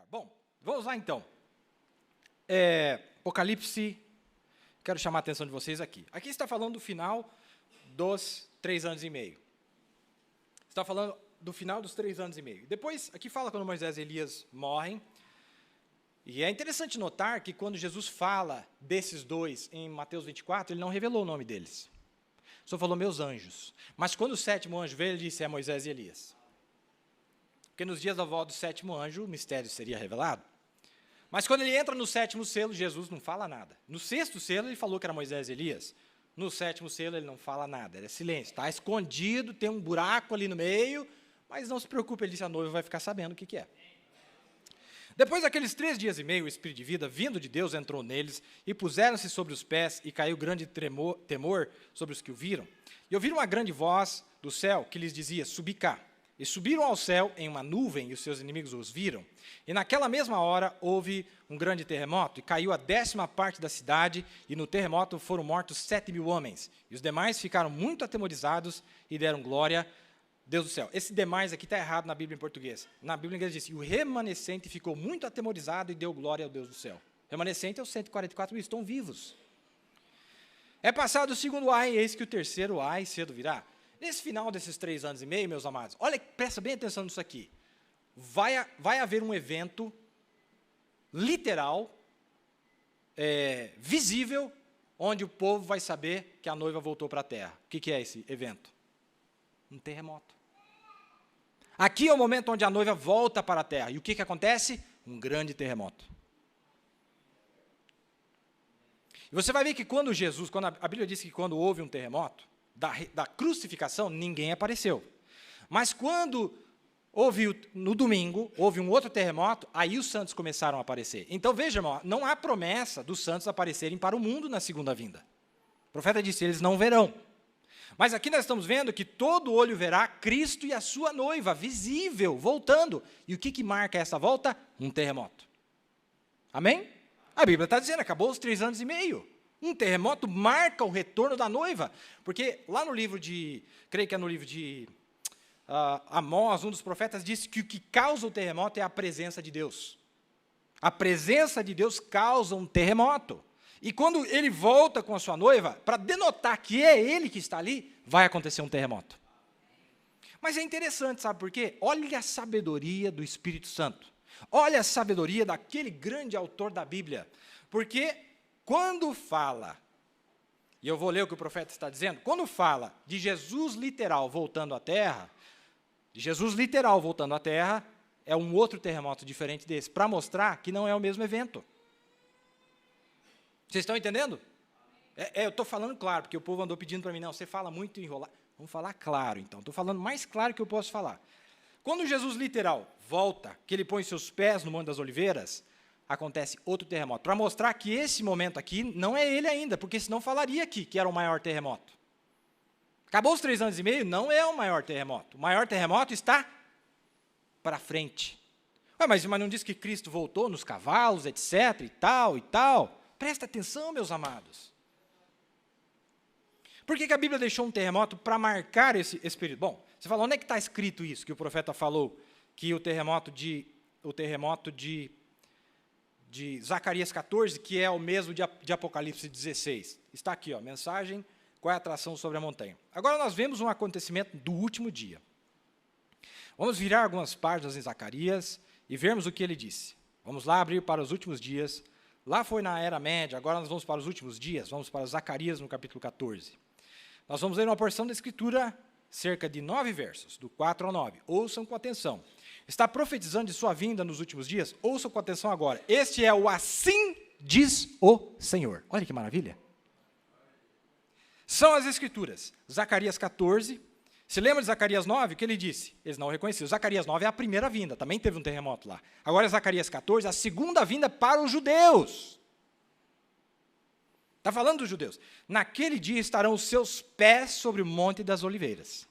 Bom, vamos lá então. Apocalipse, quero chamar a atenção de vocês aqui. Aqui está falando do final dos 3 anos e meio. Está falando do final dos 3 anos e meio. Depois, aqui fala quando Moisés e Elias morrem. E é interessante notar que quando Jesus fala desses dois em Mateus 24, ele não revelou o nome deles. Só falou meus anjos. Mas quando o 7º anjo veio, ele disse é Moisés e Elias. Porque nos dias da volta do 7º anjo, o mistério seria revelado. Mas quando ele entra no 7º selo, Jesus não fala nada. No 6º selo, ele falou que era Moisés e Elias. No 7º selo, ele não fala nada. É silêncio. Está escondido, tem um buraco ali no meio, mas não se preocupe, ele disse, a noiva vai ficar sabendo o que é. Depois daqueles 3 dias e meio, o Espírito de vida, vindo de Deus, entrou neles, e puseram-se sobre os pés, e caiu grande temor sobre os que o viram. E ouviram uma grande voz do céu, que lhes dizia, subi cá. E subiram ao céu em uma nuvem, e os seus inimigos os viram. E naquela mesma hora houve um grande terremoto, e caiu a 10ª parte da cidade, e no terremoto foram mortos 7.000 homens. E os demais ficaram muito atemorizados, e deram glória a Deus do céu. Esse demais aqui está errado na Bíblia em português. Na Bíblia em inglês diz, e o remanescente ficou muito atemorizado, e deu glória ao Deus do céu. Remanescente é os 144 mil, estão vivos. É passado o 2º ai, e eis que o 3º ai cedo virá. Nesse final desses 3 anos e meio, meus amados, olha, presta bem atenção nisso aqui. Vai haver um evento literal, visível, onde o povo vai saber que a noiva voltou para a terra. O que é esse evento? Um terremoto. Aqui é o momento onde a noiva volta para a terra. E o que acontece? Um grande terremoto. E você vai ver que quando a Bíblia diz que quando houve um terremoto, da crucificação, ninguém apareceu. Mas quando no domingo, houve um outro terremoto, aí os santos começaram a aparecer. Então, veja, irmão, não há promessa dos santos aparecerem para o mundo na segunda vinda. O profeta disse, eles não verão. Mas aqui nós estamos vendo que todo olho verá Cristo e a sua noiva, visível, voltando. E o que marca essa volta? Um terremoto. Amém? A Bíblia está dizendo, acabou os 3 anos e meio. Um terremoto marca o retorno da noiva, porque lá no livro creio que é no livro de Amós, um dos profetas disse que o que causa o terremoto é a presença de Deus. A presença de Deus causa um terremoto. E quando ele volta com a sua noiva, para denotar que é ele que está ali, vai acontecer um terremoto. Mas é interessante, sabe por quê? Olha a sabedoria do Espírito Santo. Olha a sabedoria daquele grande autor da Bíblia. Porque quando fala, e eu vou ler o que o profeta está dizendo, quando fala de Jesus literal voltando à terra, é um outro terremoto diferente desse, para mostrar que não é o mesmo evento. Vocês estão entendendo? Eu estou falando claro, porque o povo andou pedindo para mim, não, você fala muito enrolado. Vamos falar claro, então. Estou falando mais claro que eu posso falar. Quando Jesus literal volta, que ele põe seus pés no Monte das Oliveiras, acontece outro terremoto, para mostrar que esse momento aqui não é ele ainda, porque senão falaria aqui que era o maior terremoto. Acabou os 3 anos e meio, não é o maior terremoto. O maior terremoto está para frente. Mas não diz que Cristo voltou nos cavalos, etc, e tal, e tal. Presta atenção, meus amados. Por que a Bíblia deixou um terremoto para marcar esse período? Bom, você fala, onde é que está escrito isso, que o profeta falou, que o terremoto de Zacarias 14, que é o mesmo de Apocalipse 16. Está aqui, mensagem, qual é a atração sobre a montanha. Agora nós vemos um acontecimento do último dia. Vamos virar algumas páginas em Zacarias e vermos o que ele disse. Vamos lá abrir para os últimos dias. Lá foi na Era Média, agora nós vamos para os últimos dias, vamos para Zacarias no capítulo 14. Nós vamos ler uma porção da Escritura, cerca de 9 versos, do 4 ao 9. Ouçam com atenção. Está profetizando de sua vinda nos últimos dias? Ouçam com atenção agora. Este é o assim diz o Senhor. Olha que maravilha. São as Escrituras. Zacarias 14. Se lembra de Zacarias 9, o que ele disse? Eles não reconheceram. Zacarias 9 é a primeira vinda, também teve um terremoto lá. Agora Zacarias 14, a segunda vinda para os judeus. Está falando dos judeus. Naquele dia estarão os seus pés sobre o Monte das Oliveiras,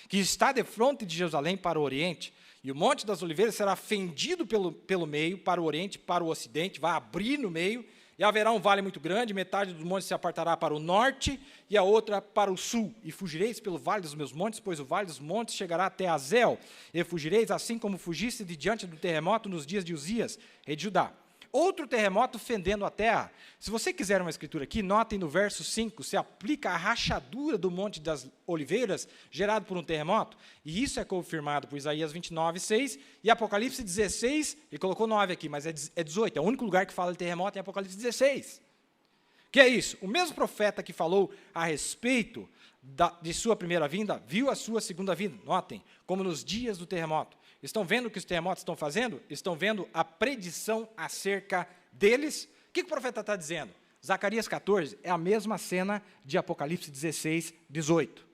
que está de fronte de Jerusalém para o oriente, e o Monte das Oliveiras será fendido pelo meio, para o oriente, para o ocidente, vai abrir no meio, E haverá um vale muito grande, metade dos montes se apartará para o norte e a outra para o sul. E fugireis pelo vale dos meus montes, pois o vale dos montes chegará até Azel. E fugireis assim como fugiste de diante do terremoto nos dias de Uzias, rei de Judá. Outro terremoto fendendo a terra. Se você quiser uma escritura aqui, notem no verso 5, se aplica a rachadura do Monte das Oliveiras, gerado por um terremoto, e isso é confirmado por Isaías 29, 6, e Apocalipse 16, ele colocou 9 aqui, mas é 18, é o único lugar que fala de terremoto em Apocalipse 16. Que é isso? O mesmo profeta que falou a respeito de sua primeira vinda, viu a sua segunda vinda, notem, como nos dias do terremoto. Estão vendo o que os terremotos estão fazendo? Estão vendo a predição acerca deles? O que o profeta está dizendo? Zacarias 14 é a mesma cena de Apocalipse 16, 18.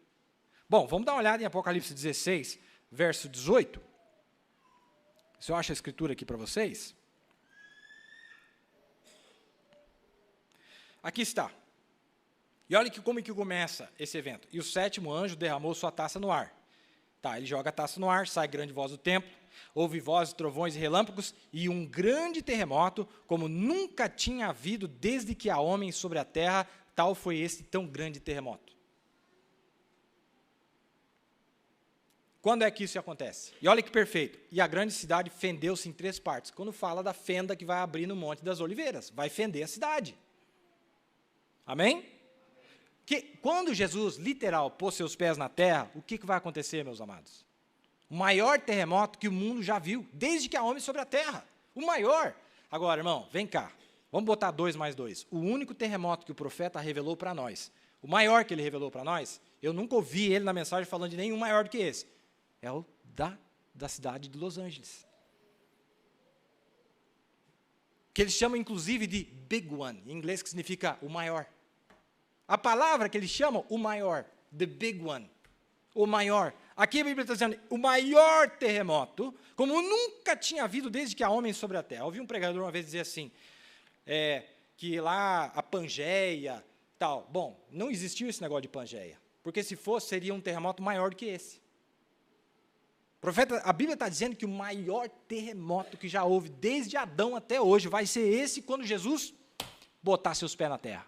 Bom, vamos dar uma olhada em Apocalipse 16, verso 18. Se eu acho a escritura aqui para vocês. Aqui está. E olha como que começa esse evento. E o sétimo anjo derramou sua taça no ar. Tá, ele joga a taça no ar, sai grande voz do templo, houve vozes, trovões e relâmpagos, e um grande terremoto, como nunca tinha havido desde que há homens sobre a terra, tal foi esse tão grande terremoto. Quando é que isso acontece? E olha que perfeito. E a grande cidade fendeu-se em 3 partes. Quando fala da fenda que vai abrir no Monte das Oliveiras, vai fender a cidade. Amém? Que quando Jesus, literal, pôs seus pés na terra, o que vai acontecer, meus amados? O maior terremoto que o mundo já viu, desde que há homem sobre a terra. O maior. Agora, irmão, vem cá. Vamos botar 2 mais 2. O único terremoto que o profeta revelou para nós, o maior que ele revelou para nós, eu nunca ouvi ele na mensagem falando de nenhum maior do que esse. É o da cidade de Los Angeles. Que eles chamam, inclusive, de Big One, em inglês, que significa o maior. A palavra que eles chamam, o maior, the big one, o maior. Aqui a Bíblia está dizendo, o maior terremoto, como nunca tinha havido desde que há homens sobre a terra. Eu ouvi um pregador uma vez dizer assim, que lá a Pangeia, tal. Bom, não existiu esse negócio de Pangeia, porque se fosse, seria um terremoto maior do que esse. A Bíblia está dizendo que o maior terremoto que já houve, desde Adão até hoje, vai ser esse quando Jesus botar seus pés na terra.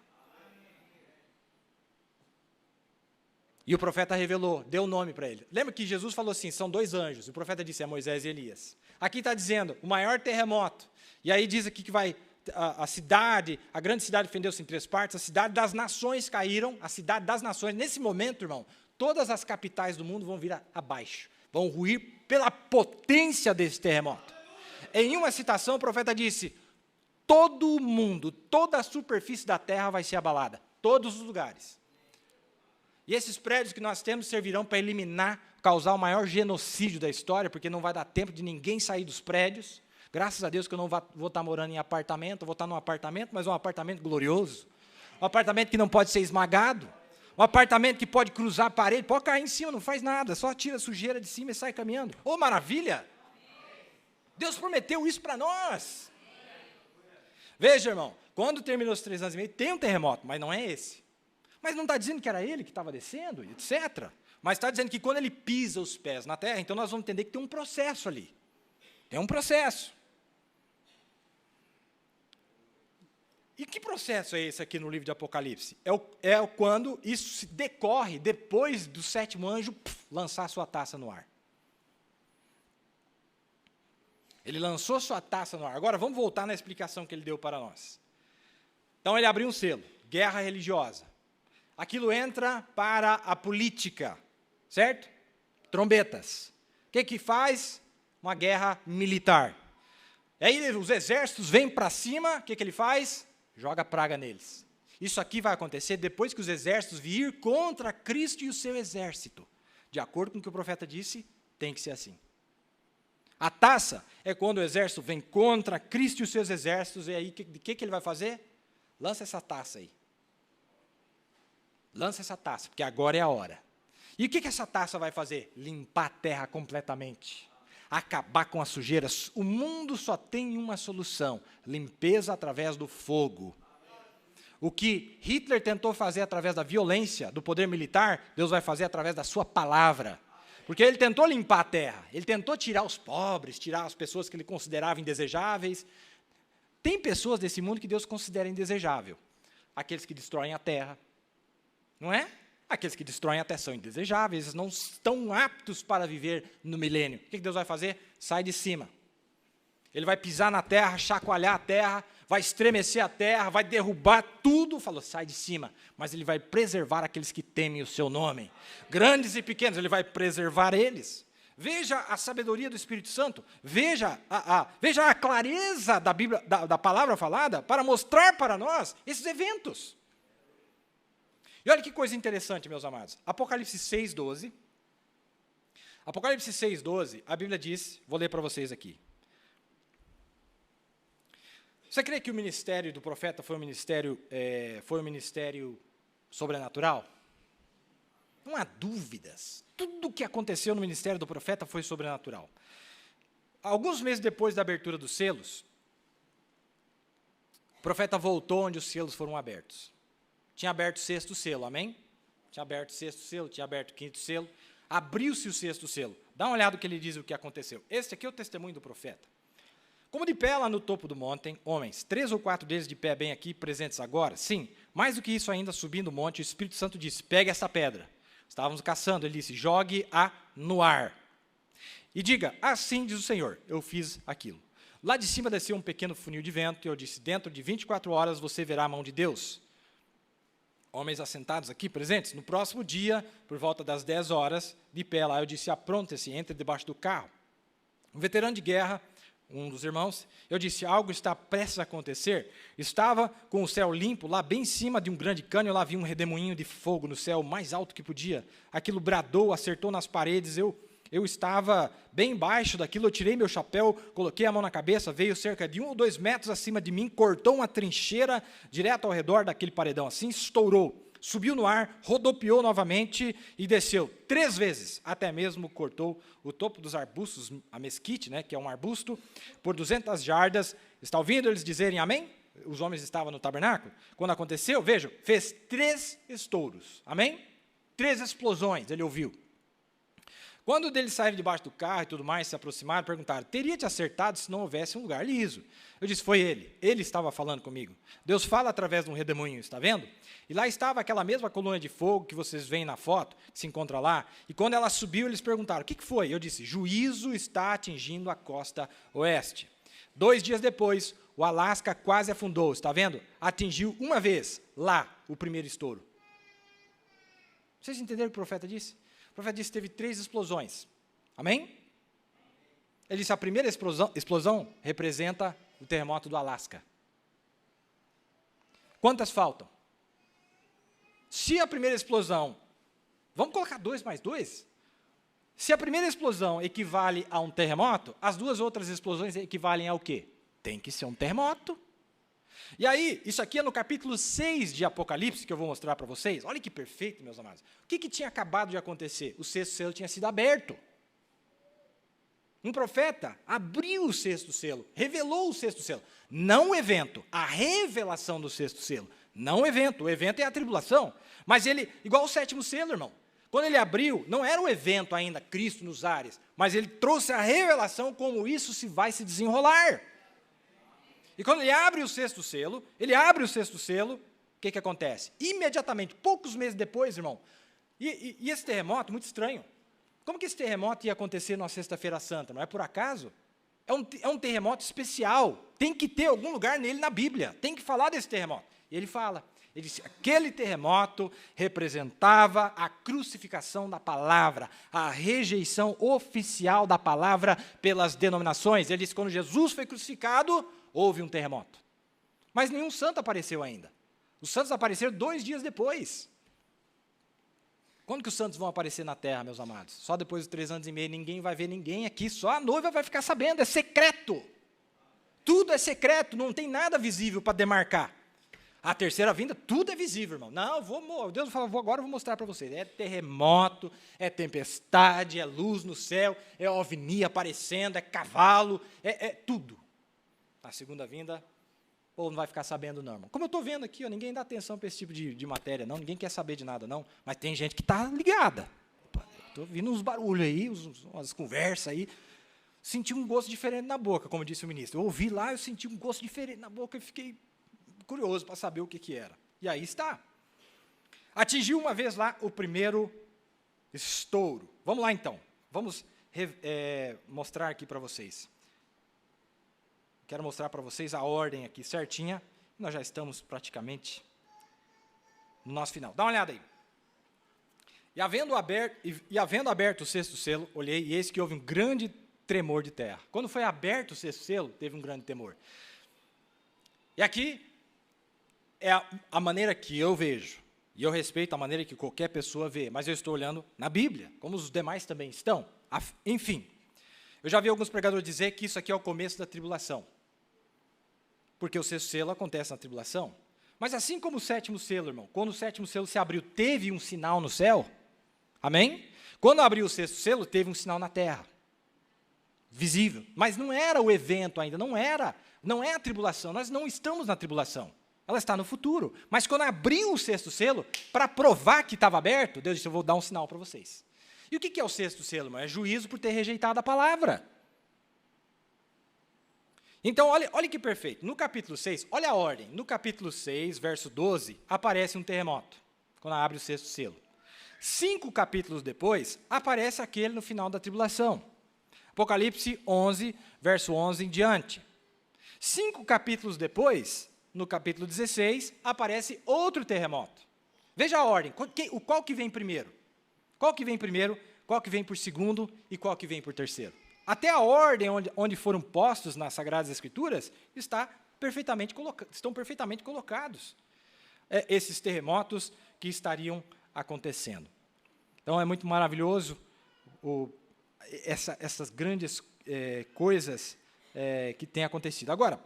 E o profeta revelou, deu nome para ele. Lembra que Jesus falou assim, são 2 anjos. E o profeta disse, é Moisés e Elias. Aqui está dizendo, o maior terremoto. E aí diz aqui que vai, a grande cidade fendeu-se em 3 partes, a cidade das nações caíram, a cidade das nações. Nesse momento, irmão, todas as capitais do mundo vão vir abaixo. Vão ruir pela potência desse terremoto. Em uma citação, o profeta disse, todo o mundo, toda a superfície da terra vai ser abalada. Todos os lugares. E esses prédios que nós temos servirão para eliminar, causar o maior genocídio da história, porque não vai dar tempo de ninguém sair dos prédios. Graças a Deus que eu não vou estar morando em apartamento, vou estar num apartamento, mas um apartamento glorioso. Um apartamento que não pode ser esmagado. Um apartamento que pode cruzar a parede, pode cair em cima, não faz nada, só tira a sujeira de cima e sai caminhando. Ô, maravilha! Deus prometeu isso para nós. Veja, irmão, quando terminou os 3 anos e meio, tem um terremoto, mas não é esse. Mas não está dizendo que era ele que estava descendo, etc. Mas está dizendo que quando ele pisa os pés na terra, então nós vamos entender que tem um processo ali. Tem um processo. E que processo é esse aqui no livro de Apocalipse? É quando isso se decorre depois do 7º anjo lançar sua taça no ar. Ele lançou sua taça no ar. Agora vamos voltar na explicação que ele deu para nós. Então ele abriu um selo, guerra religiosa. Aquilo entra para a política, certo? Trombetas. O que faz? Uma guerra militar. Aí os exércitos vêm para cima, o que ele faz? Joga praga neles. Isso aqui vai acontecer depois que os exércitos vir contra Cristo e o seu exército. De acordo com o que o profeta disse, tem que ser assim. A taça é quando o exército vem contra Cristo e os seus exércitos, e aí o que ele vai fazer? Lança essa taça aí. Lança essa taça, porque agora é a hora. E o que essa taça vai fazer? Limpar a terra completamente. Acabar com as sujeiras. O mundo só tem uma solução: limpeza através do fogo. O que Hitler tentou fazer através da violência, do poder militar, Deus vai fazer através da sua palavra. Porque ele tentou limpar a terra. Ele tentou tirar os pobres, tirar as pessoas que ele considerava indesejáveis. Tem pessoas desse mundo que Deus considera indesejável. Aqueles que destroem a terra, não é? Aqueles que destroem a terra são indesejáveis, eles não estão aptos para viver no milênio. O que Deus vai fazer? Sai de cima. Ele vai pisar na terra, chacoalhar a terra, vai estremecer a terra, vai derrubar tudo. Falou, sai de cima. Mas ele vai preservar aqueles que temem o seu nome. Grandes e pequenos, ele vai preservar eles. Veja a sabedoria do Espírito Santo. Veja a clareza da Bíblia, da palavra falada, para mostrar para nós esses eventos. E olha que coisa interessante, meus amados. Apocalipse 6:12. Apocalipse 6:12, a Bíblia diz, vou ler para vocês aqui. Você crê que o ministério do profeta foi um ministério sobrenatural? Não há dúvidas. Tudo o que aconteceu no ministério do profeta foi sobrenatural. Alguns meses depois da abertura dos selos, o profeta voltou onde os selos foram abertos. Tinha aberto o sexto selo, amém? Tinha aberto o sexto selo, tinha aberto o quinto selo. Abriu-se o sexto selo. Dá uma olhada no que ele diz o que aconteceu. Este aqui é o testemunho do profeta. Como de pé lá no topo do monte, homens, 3 ou 4 deles de pé bem aqui, presentes agora, sim, mais do que isso ainda, subindo o monte, o Espírito Santo disse, pegue essa pedra. Estávamos caçando, ele disse, jogue-a no ar. E diga, assim diz o Senhor, eu fiz aquilo. Lá de cima desceu um pequeno funil de vento, e eu disse, dentro de 24 horas você verá a mão de Deus. Homens assentados aqui, presentes, no próximo dia, por volta das 10 horas, de pé lá, eu disse, apronte-se, entre debaixo do carro. Um veterano de guerra, um dos irmãos, eu disse, algo está prestes a acontecer. Estava com o céu limpo, lá bem em cima de um grande cânion, lá havia um redemoinho de fogo no céu, mais alto que podia. Aquilo bradou, acertou nas paredes, eu estava bem embaixo daquilo, eu tirei meu chapéu, coloquei a mão na cabeça, veio cerca de 1 ou 2 metros acima de mim, cortou uma trincheira direto ao redor daquele paredão, assim, estourou. Subiu no ar, rodopiou novamente e desceu 3 vezes, até mesmo cortou o topo dos arbustos, a mesquite, né, que é um arbusto, por 200 jardas. Está ouvindo eles dizerem amém? Os homens estavam no tabernáculo. Quando aconteceu, vejam, fez 3 estouros, amém? 3 explosões, ele ouviu. Quando deles saíram debaixo do carro e tudo mais, se aproximaram, perguntaram, teria te acertado se não houvesse um lugar liso? Eu disse, foi ele estava falando comigo. Deus fala através de um redemoinho, está vendo? E lá estava aquela mesma coluna de fogo que vocês veem na foto, que se encontra lá, e quando ela subiu, eles perguntaram, o que foi? Eu disse, juízo está atingindo a costa oeste. 2 dias depois, o Alasca quase afundou, está vendo? Atingiu uma vez, lá, o primeiro estouro. Vocês entenderam o que o profeta disse? O profeta disse que teve 3 explosões. Amém? Ele disse que a primeira explosão representa o terremoto do Alasca. Quantas faltam? Se a primeira explosão, vamos colocar 2 mais 2? Se a primeira explosão equivale a um terremoto, as 2 outras explosões equivalem ao quê? Tem que ser um terremoto. E aí, isso aqui é no capítulo 6 de Apocalipse, que eu vou mostrar para vocês. Olha que perfeito, meus amados. O que tinha acabado de acontecer? O sexto selo tinha sido aberto. Um profeta abriu o sexto selo, revelou o sexto selo. Não o evento, a revelação do sexto selo. Não o evento é a tribulação. Mas ele, igual o 7º selo, irmão. Quando ele abriu, não era o evento ainda, Cristo nos ares, mas ele trouxe a revelação como isso vai se desenrolar. E quando ele abre o sexto selo, o que acontece? Imediatamente, poucos meses depois, irmão, e esse terremoto, muito estranho. Como que esse terremoto ia acontecer numa sexta-feira santa? Não é por acaso? É um terremoto especial. Tem que ter algum lugar nele na Bíblia. Tem que falar desse terremoto. E ele fala. Ele disse, aquele terremoto representava a crucificação da palavra, a rejeição oficial da palavra pelas denominações. Ele disse, quando Jesus foi crucificado, houve um terremoto. Mas nenhum santo apareceu ainda. Os santos apareceram 2 dias depois. Quando que os santos vão aparecer na terra, meus amados? Só depois de 3 anos e meio, ninguém vai ver ninguém aqui, só a noiva vai ficar sabendo, é secreto. Tudo é secreto, não tem nada visível para demarcar. A terceira vinda, tudo é visível, irmão. Não, Deus falou, agora eu vou mostrar para vocês. É terremoto, é tempestade, é luz no céu, é ovni aparecendo, é cavalo, é tudo. A segunda vinda, o povo não vai ficar sabendo não, irmão. Como eu estou vendo aqui, ó, ninguém dá atenção para esse tipo de matéria, não. Ninguém quer saber de nada, não. Mas tem gente que está ligada. Estou ouvindo uns barulhos aí, umas conversas aí. senti um gosto diferente na boca, como disse o ministro. Eu ouvi lá, eu senti um gosto diferente na boca e fiquei curioso para saber o que era. E aí está. Atingiu uma vez lá o primeiro estouro. Vamos lá, então. Vamos mostrar aqui para vocês. Quero mostrar para vocês a ordem aqui certinha. Nós já estamos praticamente no nosso final. Dá uma olhada aí. E havendo aberto o sexto selo, olhei, e eis que houve um grande tremor de terra. Quando foi aberto o sexto selo, teve um grande temor. E aqui é a maneira que eu vejo. E eu respeito a maneira que qualquer pessoa vê, mas eu estou olhando na Bíblia, como os demais também estão. Enfim, eu já vi alguns pregadores dizer que isso aqui é o começo da tribulação. Porque o sexto selo acontece na tribulação. Mas assim como o sétimo selo, irmão, quando o sétimo selo se abriu, teve um sinal no céu. Amém? Quando abriu o sexto selo, teve um sinal na terra. Visível. Mas não era o evento ainda, não é a tribulação. Nós não estamos na tribulação. Ela está no futuro. Mas quando abriu o sexto selo, para provar que estava aberto, Deus disse, eu vou dar um sinal para vocês. E o que é o sexto selo, irmão? É juízo por ter rejeitado a palavra. Então, olha que perfeito. No capítulo 6, olha a ordem. No capítulo 6, verso 12, aparece um terremoto, quando abre o sexto selo. 5 capítulos depois, aparece aquele no final da tribulação. Apocalipse 11, verso 11 em diante. 5 capítulos depois, no capítulo 16, aparece outro terremoto. Veja a ordem. Qual que vem primeiro? Qual que vem primeiro, qual que vem por segundo e qual que vem por terceiro? Até a ordem onde foram postos nas Sagradas Escrituras estão perfeitamente colocados esses terremotos que estariam acontecendo. Então, é muito maravilhoso essas grandes coisas que têm acontecido. Agora,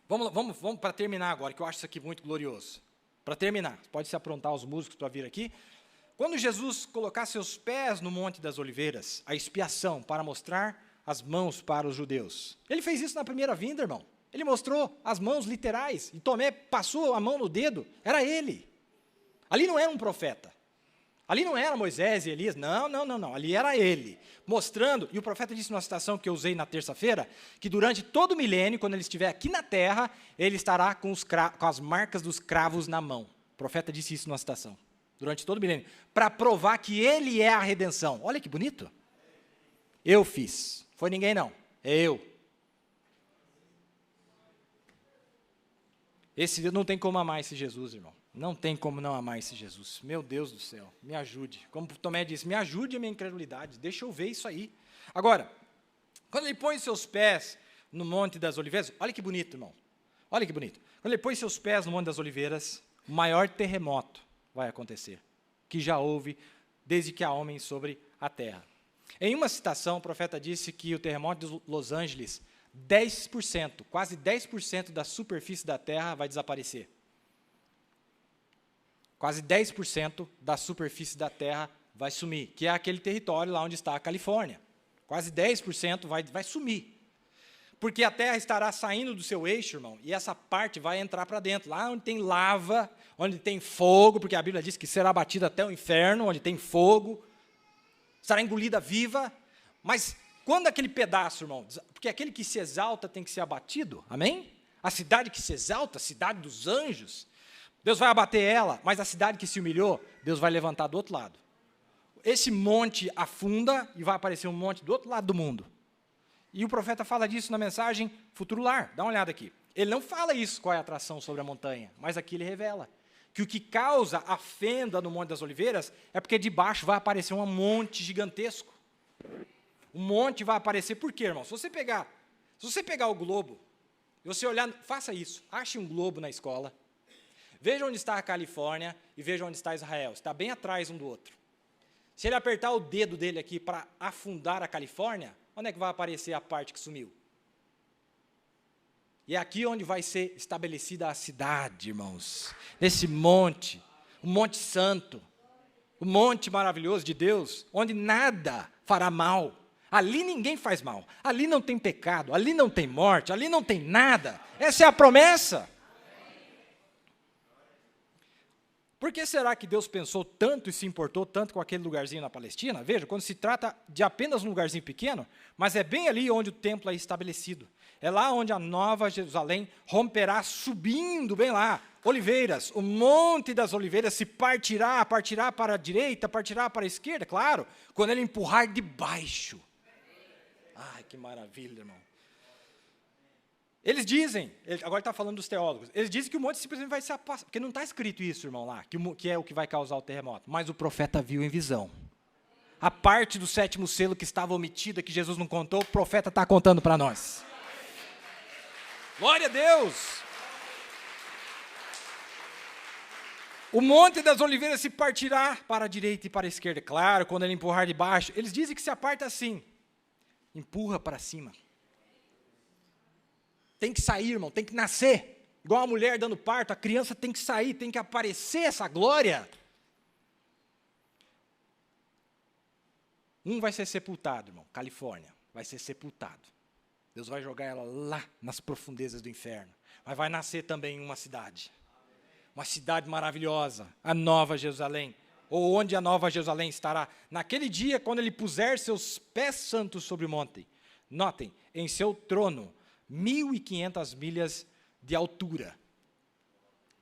vamos para terminar agora, que eu acho isso aqui muito glorioso. Para terminar, pode se aprontar os músicos para vir aqui. Quando Jesus colocar seus pés no Monte das Oliveiras, a expiação para mostrar as mãos para os judeus. Ele fez isso na primeira vinda, irmão. Ele mostrou as mãos literais, e Tomé passou a mão no dedo, era ele. Ali não era um profeta. Ali não era Moisés e Elias, não. Ali era ele, mostrando, e o profeta disse numa citação que eu usei na terça-feira, que durante todo o milênio, quando ele estiver aqui na terra, ele estará com as marcas dos cravos na mão. O profeta disse isso numa citação. Durante todo o milênio, para provar que ele é a redenção. Olha que bonito. Eu fiz. Foi ninguém não, é eu. Não tem como amar esse Jesus, irmão. Não tem como não amar esse Jesus. Meu Deus do céu, me ajude. Como Tomé disse, me ajude a minha incredulidade, deixa eu ver isso aí. Agora, quando ele põe seus pés no Monte das Oliveiras, olha que bonito, irmão. Olha que bonito. Quando ele põe seus pés no Monte das Oliveiras, o maior terremoto vai acontecer, que já houve desde que há homens sobre a terra. Em uma citação, o profeta disse que o terremoto de Los Angeles, 10%, quase 10% da superfície da terra vai desaparecer. Quase 10% da superfície da terra vai sumir, que é aquele território lá onde está a Califórnia. Quase 10% vai sumir. Porque a terra estará saindo do seu eixo, irmão, e essa parte vai entrar para dentro. Lá onde tem lava, onde tem fogo, porque a Bíblia diz que será batida até o inferno, onde tem fogo, será engolida viva. Mas quando aquele pedaço, irmão, porque aquele que se exalta tem que ser abatido, amém? A cidade que se exalta, a cidade dos anjos, Deus vai abater ela, mas a cidade que se humilhou, Deus vai levantar do outro lado. Esse monte afunda e vai aparecer um monte do outro lado do mundo. E o profeta fala disso na mensagem Futuro Lar. Dá uma olhada aqui. Ele não fala isso, qual é a atração sobre a montanha, mas aqui ele revela que o que causa a fenda no Monte das Oliveiras é porque de baixo vai aparecer um monte gigantesco. Um monte vai aparecer, por quê, irmão? Se você pegar o globo, e você olhar, faça isso, ache um globo na escola, veja onde está a Califórnia e veja onde está Israel, está bem atrás um do outro. Se ele apertar o dedo dele aqui para afundar a Califórnia, onde é que vai aparecer a parte que sumiu? E é aqui onde vai ser estabelecida a cidade, irmãos. Nesse monte, o Monte Santo, o monte maravilhoso de Deus, onde nada fará mal. Ali ninguém faz mal. Ali não tem pecado, ali não tem morte, ali não tem nada. Essa é a promessa. Por que será que Deus pensou tanto e se importou tanto com aquele lugarzinho na Palestina? Veja, quando se trata de apenas um lugarzinho pequeno, mas é bem ali onde o templo é estabelecido. É lá onde a Nova Jerusalém romperá, subindo bem lá. Oliveiras, o monte das oliveiras se partirá para a direita, partirá para a esquerda, claro, quando ele empurrar de baixo. Ai, que maravilha, irmão. Eles dizem, agora está falando dos teólogos, eles dizem que o monte simplesmente vai se afastar, porque não está escrito isso, irmão, lá, que é o que vai causar o terremoto, mas o profeta viu em visão. A parte do 7º selo que estava omitida, que Jesus não contou, o profeta está contando para nós. Glória a Deus! O monte das oliveiras se partirá para a direita e para a esquerda. Claro, quando ele empurrar de baixo, eles dizem que se aparta assim, empurra para cima. Tem que sair, irmão, tem que nascer. Igual a mulher dando parto, a criança tem que sair, tem que aparecer essa glória. Um vai ser sepultado, irmão, Califórnia, vai ser sepultado. Deus vai jogar ela lá nas profundezas do inferno. Mas vai nascer também uma cidade maravilhosa, a Nova Jerusalém. Ou onde a Nova Jerusalém estará? Naquele dia, quando ele puser seus pés santos sobre o monte. Notem, em seu trono, 1.500 milhas de altura,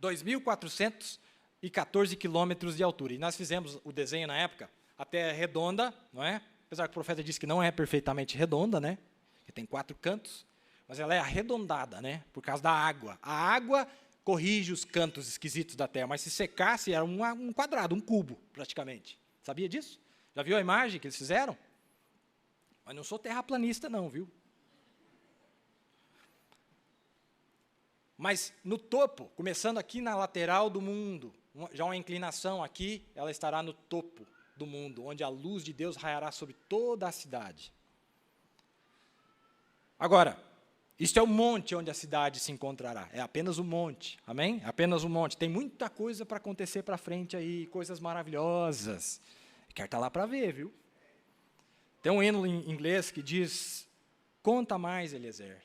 2.414 quilômetros de altura. E nós fizemos o desenho na época, a Terra é redonda, não é? Apesar que o profeta disse que não é perfeitamente redonda, né? Que tem 4 cantos, mas ela é arredondada, né? Por causa da água. A água corrige os cantos esquisitos da Terra, mas se secasse era um quadrado, um cubo, praticamente. Sabia disso? Já viu a imagem que eles fizeram? Mas não sou terraplanista não, viu? Mas no topo, começando aqui na lateral do mundo, já uma inclinação aqui, ela estará no topo do mundo, onde a luz de Deus raiará sobre toda a cidade. Agora, isto é o monte onde a cidade se encontrará, é apenas o monte, amém? É apenas o monte, tem muita coisa para acontecer para frente aí, coisas maravilhosas. Quero estar lá para ver, viu? Tem um hino em inglês que diz, conta mais, Eliezer,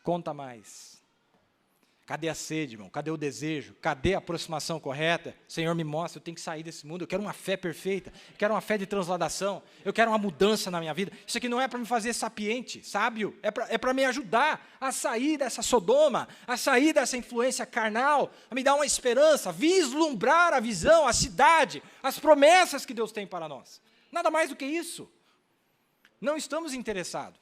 conta mais. Cadê a sede, irmão? Cadê o desejo? Cadê a aproximação correta? Senhor, me mostra, eu tenho que sair desse mundo, eu quero uma fé perfeita, eu quero uma fé de transladação, eu quero uma mudança na minha vida. Isso aqui não é para me fazer sapiente, sábio, é para me ajudar a sair dessa Sodoma, a sair dessa influência carnal, a me dar uma esperança, vislumbrar a visão, a cidade, as promessas que Deus tem para nós. Nada mais do que isso. Não estamos interessados.